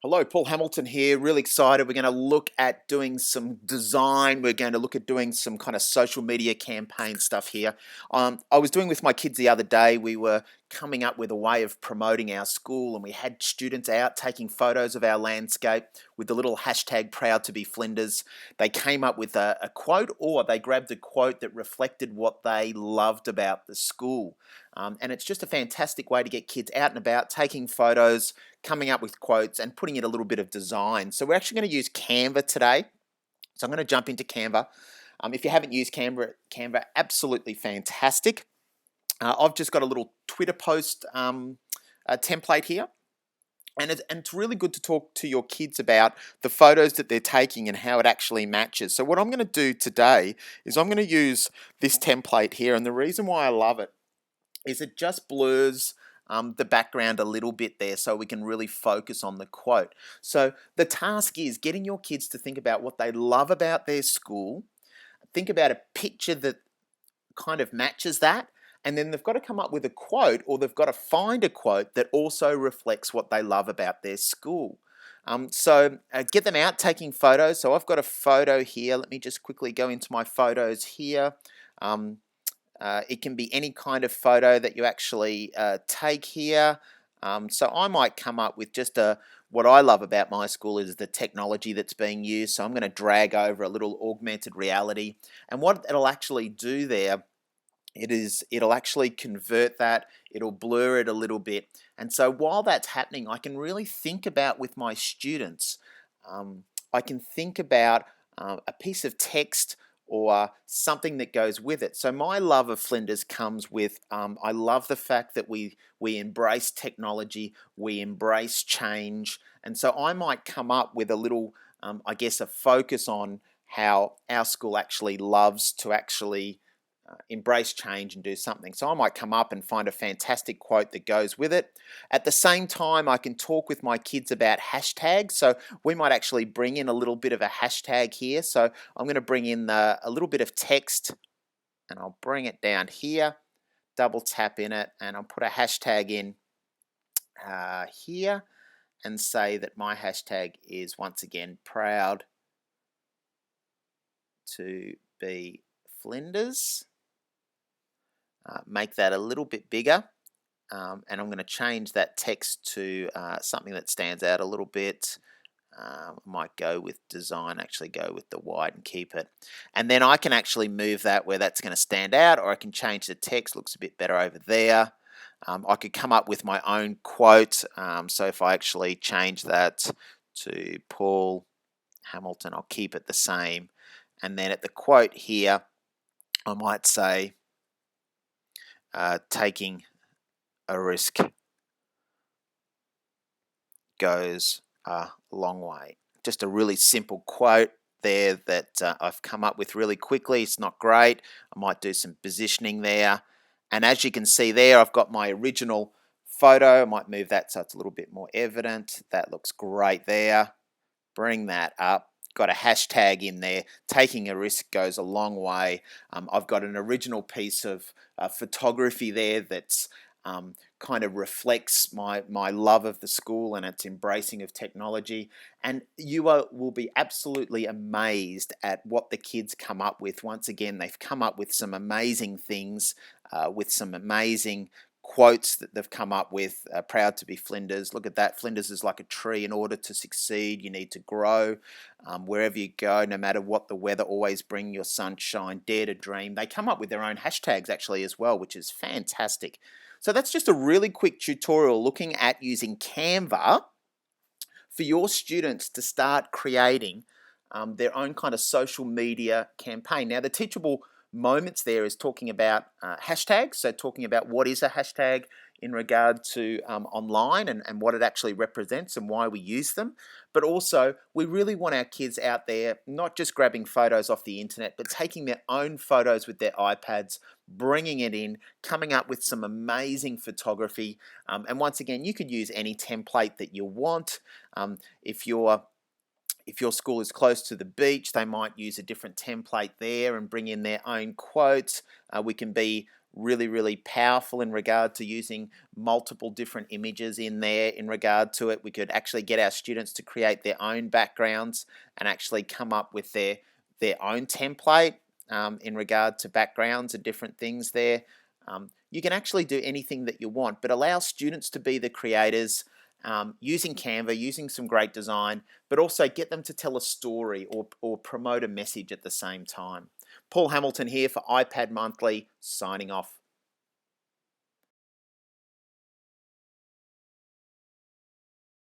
Hello, Paul Hamilton here. Really excited. We're going to look at doing some design. We're going to look at doing some kind of social media campaign stuff here. I was doing with my kids the other day. We were coming up with a way of promoting our school, and we had students out taking photos of our landscape with the little hashtag proud to be Flinders. They came up with a quote, or they grabbed a quote that reflected what they loved about the school. And it's just a fantastic way to get kids out and about, taking photos, coming up with quotes, and putting in a little bit of design. So we're actually going to use Canva today. So I'm going to jump into Canva. If you haven't used Canva, absolutely fantastic. I've just got a little Twitter post template here. And it's really good to talk to your kids about the photos that they're taking and how it actually matches. So what I'm going to do today is I'm going to use this template here. And the reason why I love it is it just blurs the background a little bit there so we can really focus on the quote. So the task is getting your kids to think about what they love about their school, think about a picture that kind of matches that, and then they've got to come up with a quote, or they've got to find a quote that also reflects what they love about their school. Get them out taking photos. So I've got a photo here. Let me just quickly go into my photos here. It can be any kind of photo that you actually take here. So I might come up with just what I love about my school is the technology that's being used. So I'm going to drag over a little augmented reality. And what it'll actually do there, it'll actually convert that, it'll blur it a little bit. And so while that's happening, I can really think about with my students, I can think about a piece of text or something that goes with it. So my love of Flinders comes with, I love the fact that we embrace technology, we embrace change, and so I might come up with a little, I guess, a focus on how our school actually loves to actually embrace change and do something. So I might come up and find a fantastic quote that goes with it. At the same time, I can talk with my kids about hashtags. So we might actually bring in a little bit of a hashtag here. So I'm going to bring in a little bit of text, and I'll bring it down here, double tap in it, and I'll put a hashtag in here and say that my hashtag is once again proud to be Flinders. Make that a little bit bigger, and I'm going to change that text to something that stands out a little bit. I might go with design, actually go with the white and keep it. And then I can actually move that where that's going to stand out, or I can change the text, looks a bit better over there. I could come up with my own quote. So if I actually change that to Paul Hamilton, I'll keep it the same. And then at the quote here, I might say, taking a risk goes a long way. Just a really simple quote there that I've come up with really quickly. It's not great. I might do some positioning there. And as you can see there, I've got my original photo. I might move that so it's a little bit more evident. That looks great there. Bring that up. Got a hashtag in there. Taking a risk goes a long way. I've got an original piece of photography there that's kind of reflects my love of the school and its embracing of technology. And you will be absolutely amazed at what the kids come up with. Once again, they've come up with some amazing things, with some amazing quotes that they've come up with. Proud to be Flinders. Look at that. Flinders is like a tree. In order to succeed, you need to grow. Wherever you go, no matter what the weather, always bring your sunshine. Dare to dream. They come up with their own hashtags actually as well, which is fantastic. So that's just a really quick tutorial looking at using Canva for your students to start creating their own kind of social media campaign. Now, the teachable moments there is talking about hashtags, so talking about what is a hashtag in regard to online and what it actually represents and why we use them. But also, we really want our kids out there not just grabbing photos off the internet, but taking their own photos with their iPads, bringing it in, coming up with some amazing photography. And once again, you could use any template that you want. If your school is close to the beach, they might use a different template there and bring in their own quotes. We can be really powerful in regard to using multiple different images in there in regard to it. We could actually get our students to create their own backgrounds and actually come up with their own template in regard to backgrounds and different things there. You can actually do anything that you want, but allow students to be the creators using Canva, using some great design, but also get them to tell a story or promote a message at the same time. Paul Hamilton here for iPad Monthly, signing off.